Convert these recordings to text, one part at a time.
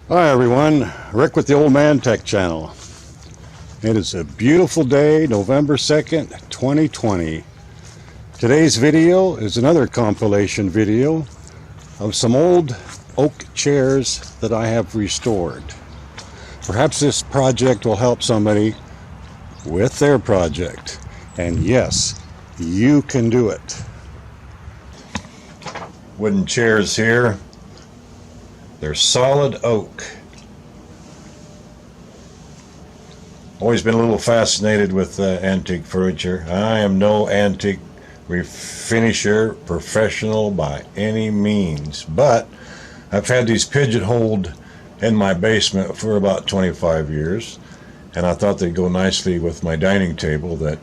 Hi everyone, Rick with the Old Man Tech Channel. It is a beautiful day, November 2nd, 2020. Today's video is another compilation video of some old oak chairs that I have restored. Perhaps this project will help somebody with their project. And yes, you can do it. Wooden chairs here. They're solid oak. Always been a little fascinated with antique furniture. I am no antique refinisher professional by any means, but I've had these pigeonholed in my basement for about 25 years, and I thought they'd go nicely with my dining table that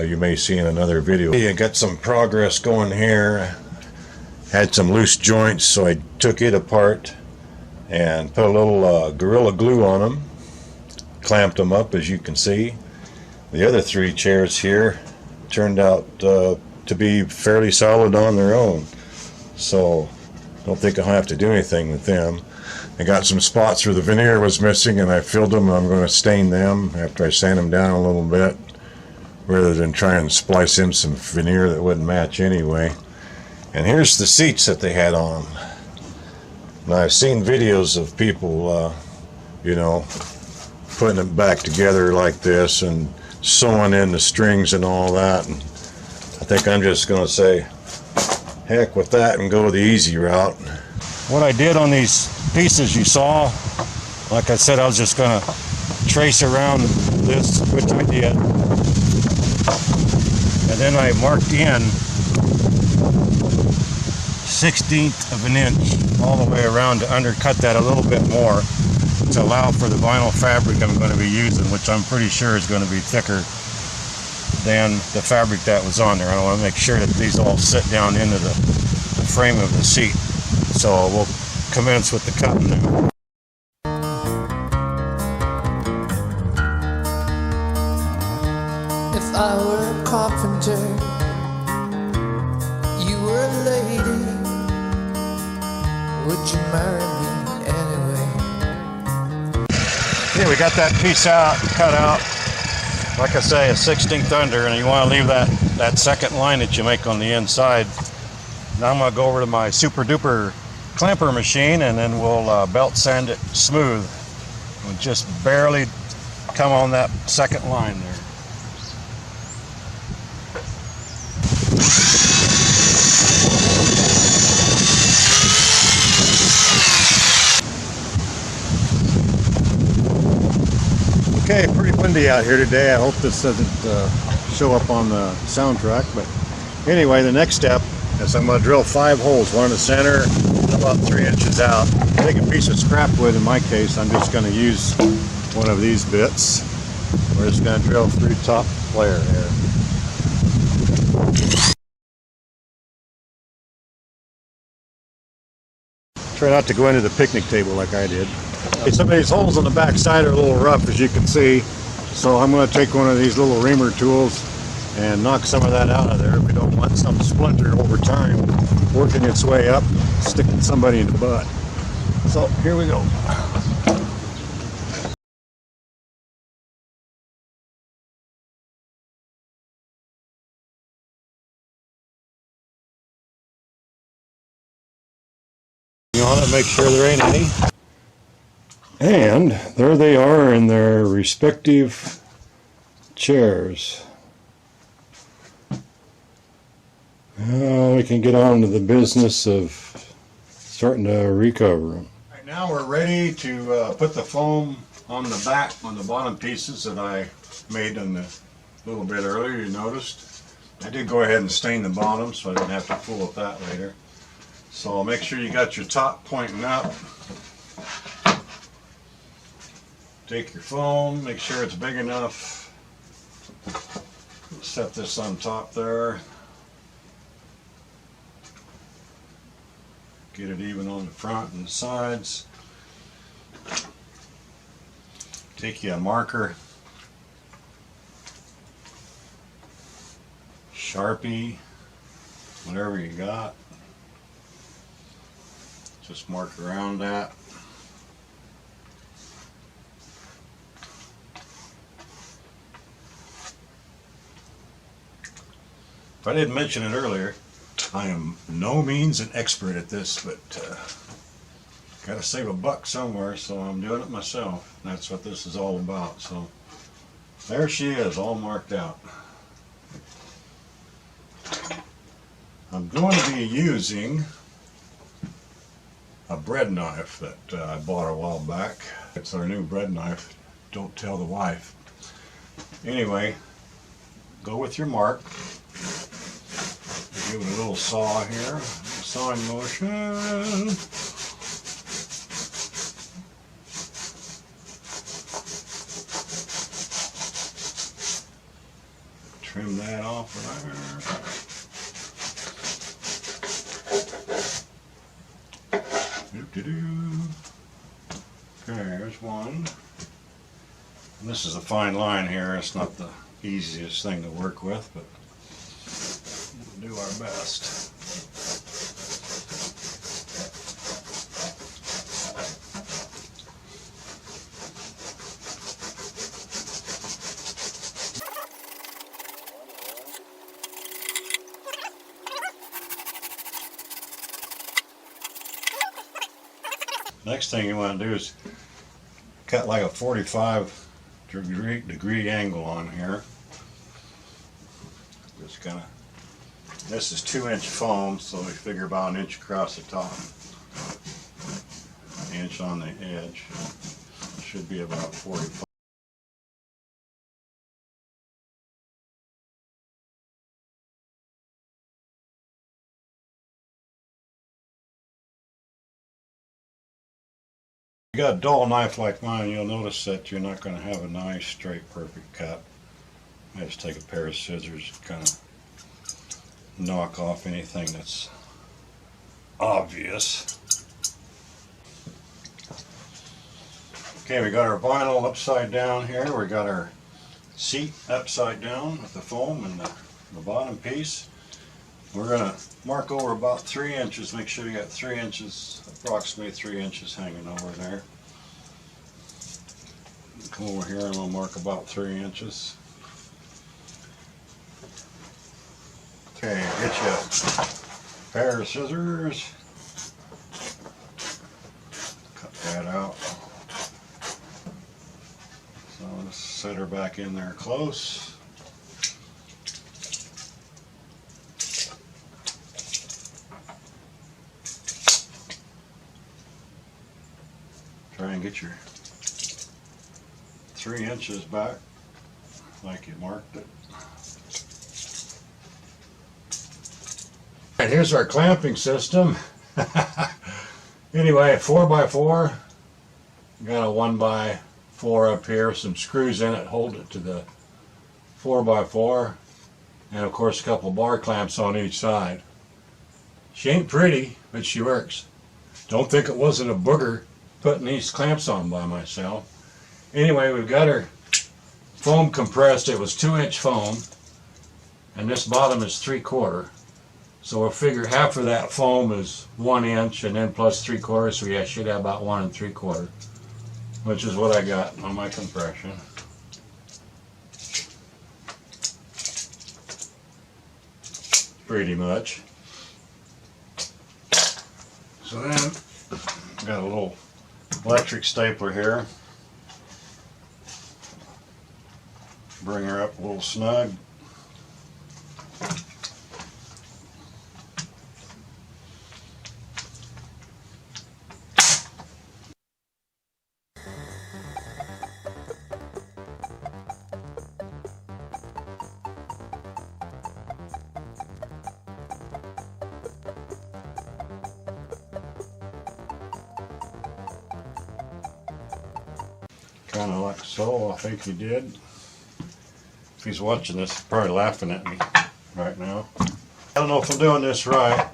you may see in another video. I got some progress going here. Had some loose joints, so I took it apart and put a little Gorilla Glue on them, clamped them up, as you can see. The other three chairs here turned out to be fairly solid on their own, so I don't think I'll have to do anything with them. I got some spots where the veneer was missing, and I filled them, and I'm going to stain them after I sand them down a little bit, rather than try and splice in some veneer that wouldn't match anyway. And here's the seats that they had on them. Now, I've seen videos of people, putting it back together like this and sewing in the strings and all that. And I think I'm just going to say, heck with that and go the easy route. What I did on these pieces you saw, like I said, I was just going to trace around this, which I did. And then I marked in 1/16 of an inch all the way around to undercut that a little bit more to allow for the vinyl fabric I'm going to be using, which I'm pretty sure is going to be thicker than the fabric that was on there. I want to make sure that these all sit down into the frame of the seat. So we'll commence with the cutting now. If I were a carpenter, you were a lady, would you marry me anyway? Yeah, we got that piece out, cut out, like I say, a 1/16 under, and you want to leave that second line that you make on the inside. Now I'm going to go over to my super duper clamper machine, and then we'll belt sand it smooth. We'll just barely come on that second line there. Okay, pretty windy out here today. I hope this doesn't show up on the soundtrack, but anyway, the next step is I'm going to drill 5 holes, one in the center, about 3 inches out. Take a piece of scrap wood. In my case, I'm just going to use one of these bits. We're just going to drill through top layer here. Try not to go into the picnic table like I did. Some of these holes on the back side are a little rough, as you can see, so I'm going to take one of these little reamer tools and knock some of that out of there. We don't want some splinter over time working its way up, sticking somebody in the butt. So here we go. On it, make sure there ain't any. And there they are in their respective chairs. Now we can get on to the business of starting to recover them. Right now we're ready to put the foam on the back, on the bottom pieces that I made on the little bit earlier. You noticed I did go ahead and stain the bottom, so I didn't have to fool with that later. So make sure you got your top pointing up. Take your foam, make sure it's big enough. Set this on top there. Get it even on the front and the sides. Take you a marker, Sharpie, whatever you got. Just mark around that. If I didn't mention it earlier, I am no means an expert at this, but gotta save a buck somewhere, so I'm doing it myself. That's what this is all about. So there she is, all marked out. I'm going to be using a bread knife that I bought a while back. It's our new bread knife. Don't tell the wife. Anyway, go with your mark. Give it a little saw here. Sawing motion. Trim that off there. Okay, there's one. And this is a fine line here. It's not the easiest thing to work with, but we'll do our best. Next thing you want to do is cut like a 45 degree angle on here. Just kind of, this is 2-inch foam, so we figure about an inch across the top, an inch on the edge. Should be about 45. If you got a dull knife like mine, you'll notice that you're not going to have a nice, straight, perfect cut. I just take a pair of scissors and kind of knock off anything that's obvious. Okay, we got our vinyl upside down here. We got our seat upside down with the foam and the bottom piece. We're going to mark over about 3 inches. Make sure you got 3 inches, approximately 3 inches hanging over there. Come over here and we'll mark about 3 inches. Okay, get you a pair of scissors. Cut that out. So let's set her back in there close. Try and get your 3 inches back like you marked it. Alright, here's our clamping system. Anyway, 4x4. Got a 1x4 up here, some screws in it, hold it to the 4x4, and of course a couple bar clamps on each side. She ain't pretty, but she works. Don't think it wasn't a booger putting these clamps on by myself. Anyway, we've got her foam compressed. It was 2-inch foam, and this bottom is 3/4. So we'll figure half of that foam is 1 inch, and then plus 3/4, so yeah, should have about 1 3/4, which is what I got on my compression. Pretty much. So then, got a little electric stapler here. Bring her up a little snug. Kind of like so, I think he did. If he's watching this, he's probably laughing at me right now. I don't know if I'm doing this right.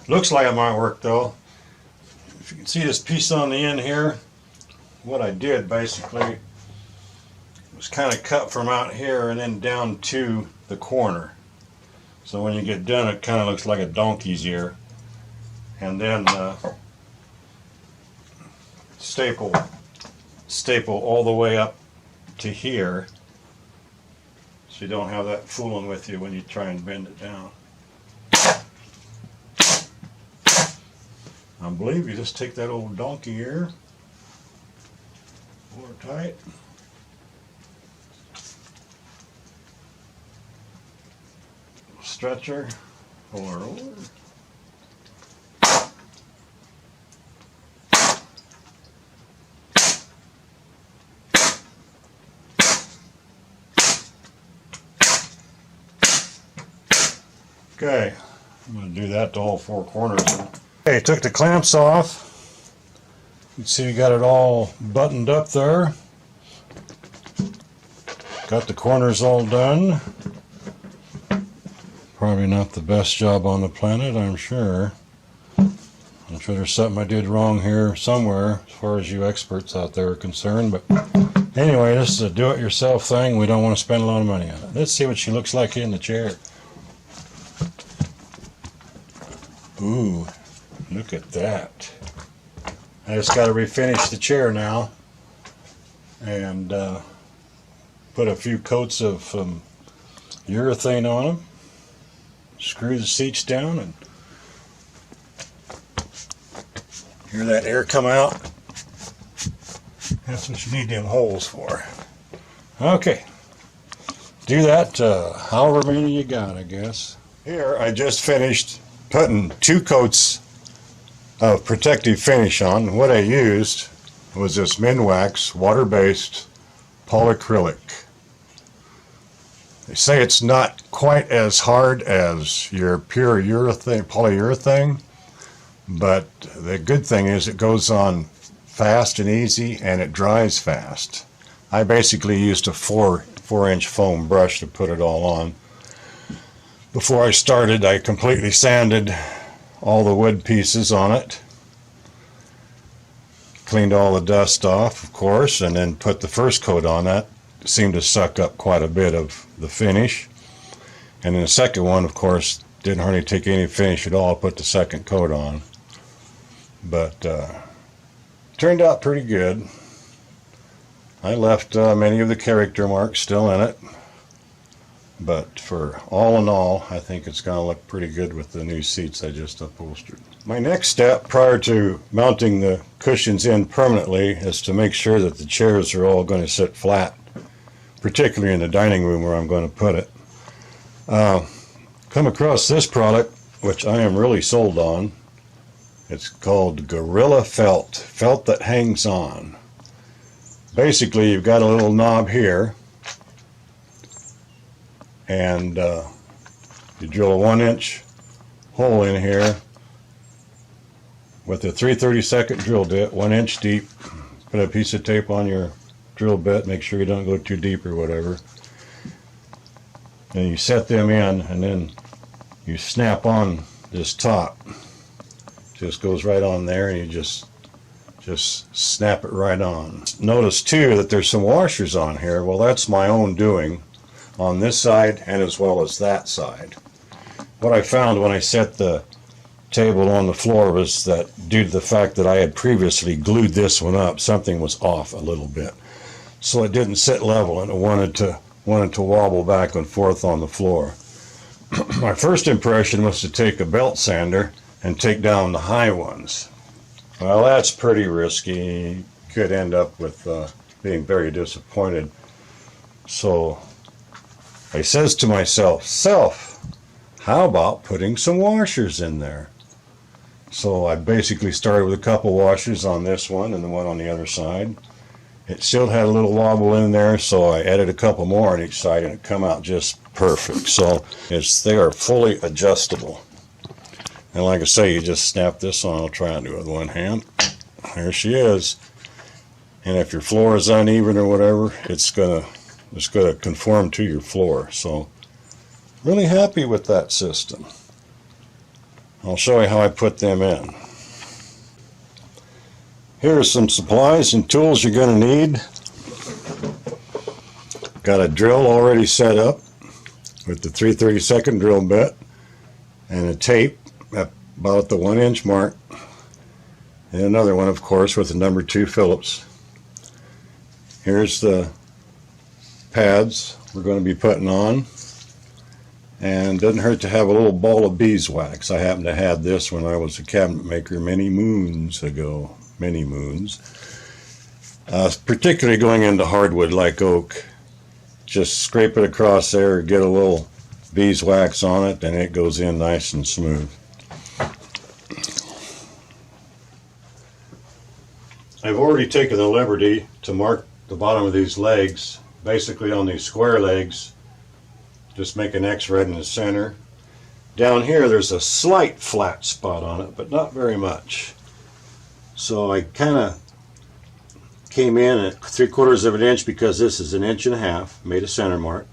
Looks like it might work though. If you can see this piece on the end here, what I did basically was kind of cut from out here and then down to the corner. So when you get done, it kind of looks like a donkey's ear. And then staple all the way up to here, so you don't have that fooling with you when you try and bend it down. I believe you just take that old donkey here, pull her tight. Stretch her, pull her over. Okay, I'm going to do that to all four corners. Okay, took the clamps off. You can see we got it all buttoned up there. Got the corners all done. Probably not the best job on the planet, I'm sure. I'm sure there's something I did wrong here somewhere, as far as you experts out there are concerned. But anyway, this is a do-it-yourself thing. We don't want to spend a lot of money on it. Let's see what she looks like in the chair. Ooh, look at that. I just got to refinish the chair now and put a few coats of urethane on them. Screw the seats down and hear that air come out. That's what you need them holes for. Okay, do that however many you got, I guess. Here I just finished putting 2 coats of protective finish on. What I used was this Minwax water-based polyacrylic. They say it's not quite as hard as your pure urethane, polyurethane, but the good thing is it goes on fast and easy and it dries fast. I basically used a 4-inch foam brush to put it all on. Before I started, I completely sanded all the wood pieces on it, cleaned all the dust off, of course, and then put the first coat on. That seemed to suck up quite a bit of the finish. And then the second one, of course, didn't hardly take any finish at all. I put the second coat on. But turned out pretty good. I left many of the character marks still in it. But for all in all, I think it's going to look pretty good with the new seats I just upholstered. My next step prior to mounting the cushions in permanently is to make sure that the chairs are all going to sit flat, particularly in the dining room where I'm going to put it. Come across this product, which I am really sold on. It's called Gorilla Felt, felt that hangs on. Basically, you've got a little knob here, and you drill a 1-inch hole in here with a 3/32 drill bit, 1 inch deep. Put a piece of tape on your drill bit, make sure you don't go too deep or whatever. And you set them in, and then you snap on this top. Just goes right on there, and you just snap it right on. Notice too that there's some washers on here. Well, that's my own doing on this side and as well as that side. What I found when I set the table on the floor was that due to the fact that I had previously glued this one up, something was off a little bit. So it didn't sit level, and it wanted to wobble back and forth on the floor. My first impression was to take a belt sander and take down the high ones. Well, that's pretty risky. You could end up with being very disappointed. So I says to myself, how about putting some washers in there? So I basically started with a couple washers on this one and the one on the other side. It still had a little wobble in there, so I added a couple more on each side, and it come out just perfect. So they are fully adjustable. And like I say, you just snap this on. I'll try and do it with one hand. There she is. And if your floor is uneven or whatever, it's gonna conform to your floor. So really happy with that system. I'll show you how I put them in. Here are some supplies and tools you're going to need. Got a drill already set up with the 3/32 drill bit and a tape at about the 1 inch mark, and another one, of course, with the number 2 Phillips. Here's the pads we're going to be putting on, And doesn't hurt to have a little ball of beeswax. I happened to have this when I was a cabinet maker many moons ago. Many moons. Particularly going into hardwood like oak. Just scrape it across there, get a little beeswax on it, and it goes in nice and smooth. I've already taken the liberty to mark the bottom of these legs, basically on these square legs. Just make an X right in the center. Down here there's a slight flat spot on it, but not very much. So I kind of came in at 3/4 of an inch because this is 1.5 inches, made a center mark.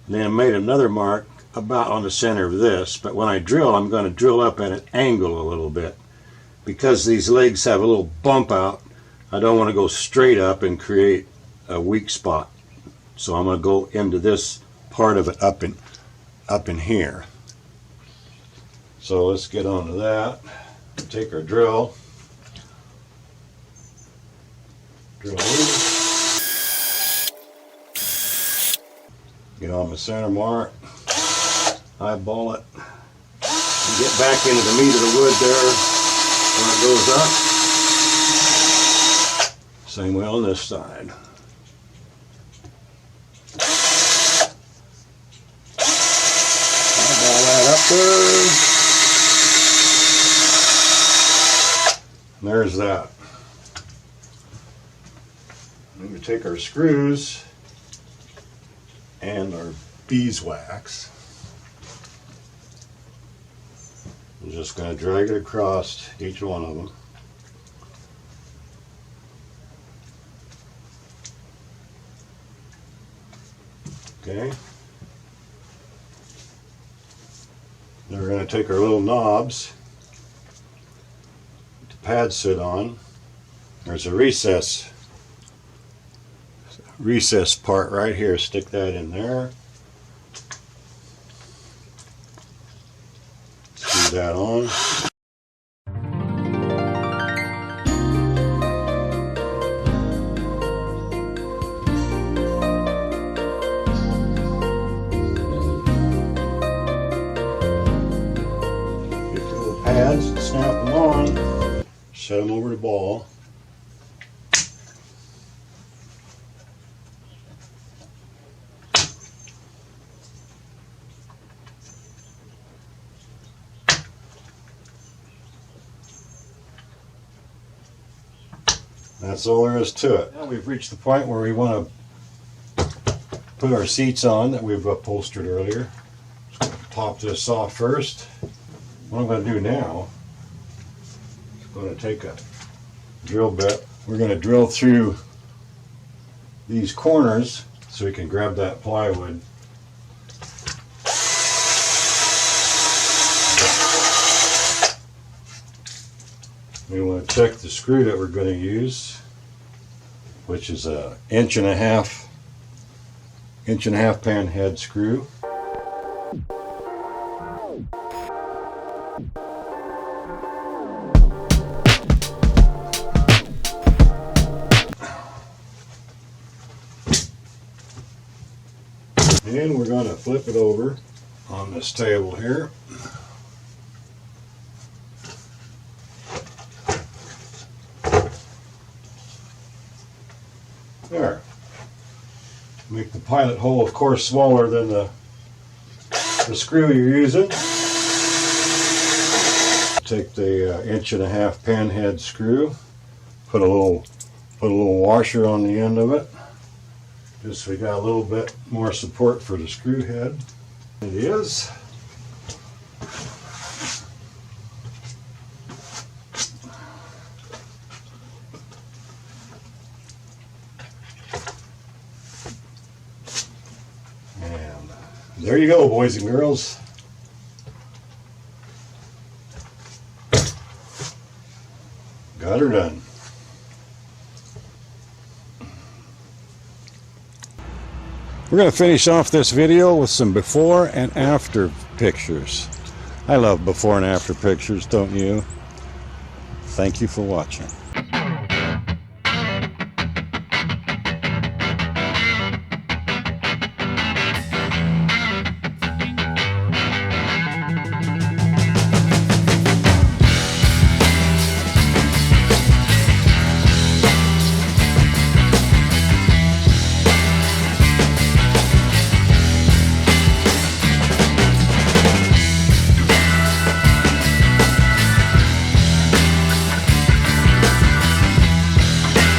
And then I made another mark about on the center of this, but when I drill, I'm going to drill up at an angle a little bit. Because these legs have a little bump out, I don't want to go straight up and create a weak spot. So I'm going to go into this part of it up in here. So let's get on to that. Take our drill. Drill in. Get on my center mark. Eyeball it. And get back into the meat of the wood there when it goes up. Same way on this side. Up there. There's that. Then we take our screws and our beeswax. I'm just going to drag it across each one of them. Okay. Then we're going to take our little knobs the pads sit on. There's a recess part right here. Stick that in there. Screw that on. Pads, snap them on, set them over the ball. That's all there is to it. Now we've reached the point where we want to put our seats on that we've upholstered earlier. Just going to top this off first. What I'm going to do now is going to take a drill bit. We're going to drill through these corners so we can grab that plywood. We want to check the screw that we're going to use, which is a 1.5 inch pan head screw. And we're going to flip it over on this table here. There. Make the pilot hole, of course, smaller than the screw you're using. Take the 1.5 inch pan head screw. Put a little washer on the end of it. Just so we got a little bit more support for the screw head. It is. And there you go, boys and girls. Got her done. We're going to finish off this video with some before and after pictures. I love before and after pictures, don't you? Thank you for watching.